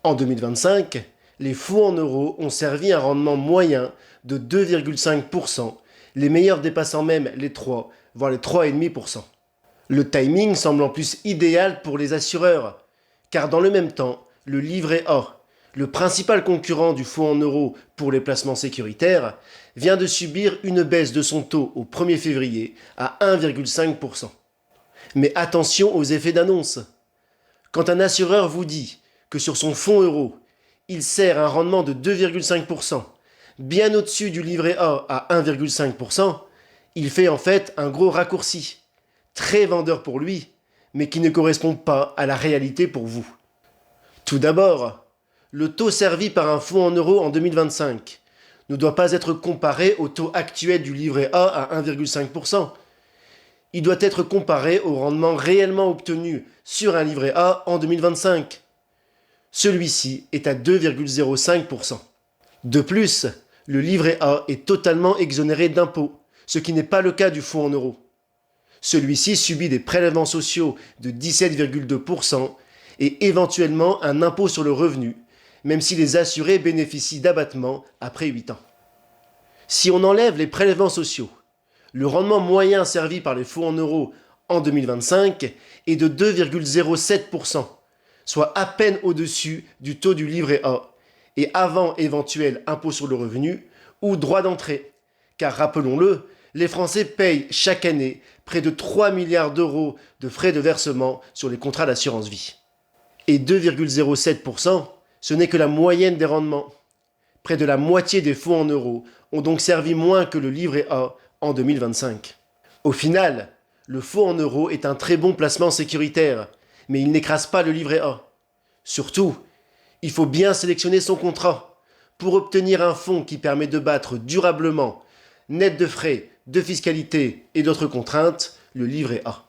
En 2025, les fonds en euros ont servi un rendement moyen de 2,5%, les meilleurs dépassant même les 3, voire les 3,5%. Le timing semble en plus idéal pour les assureurs, car dans le même temps, le livret A, le principal concurrent du fonds en euros pour les placements sécuritaires, vient de subir une baisse de son taux au 1er février à 1,5%. Mais attention aux effets d'annonce. Quand un assureur vous dit que sur son fonds euro, il sert un rendement de 2,5%, bien au-dessus du livret A à 1,5%, il fait en fait un gros raccourci, très vendeur pour lui, mais qui ne correspond pas à la réalité pour vous. Tout d'abord, le taux servi par un fonds en euros en 2025 ne doit pas être comparé au taux actuel du livret A à 1,5%. Il doit être comparé au rendement réellement obtenu sur un livret A en 2025. Celui-ci est à 2,05%. De plus, le livret A est totalement exonéré d'impôts, ce qui n'est pas le cas du fonds en euros. Celui-ci subit des prélèvements sociaux de 17,2% et éventuellement un impôt sur le revenu, même si les assurés bénéficient d'abattements après 8 ans. Si on enlève les prélèvements sociaux, le rendement moyen servi par les fonds en euros en 2025 est de 2,07%, soit à peine au-dessus du taux du livret A, et avant éventuel impôt sur le revenu ou droit d'entrée. Car rappelons-le, les Français payent chaque année près de 3 milliards d'euros de frais de versement sur les contrats d'assurance vie. Et 2,07%, ce n'est que la moyenne des rendements. Près de la moitié des fonds en euros ont donc servi moins que le livret A en 2025. Au final, le fonds en euros est un très bon placement sécuritaire, mais il n'écrase pas le livret A. Surtout, il faut bien sélectionner son contrat pour obtenir un fonds qui permet de battre durablement, net de frais, de fiscalité et d'autres contraintes, le livret A.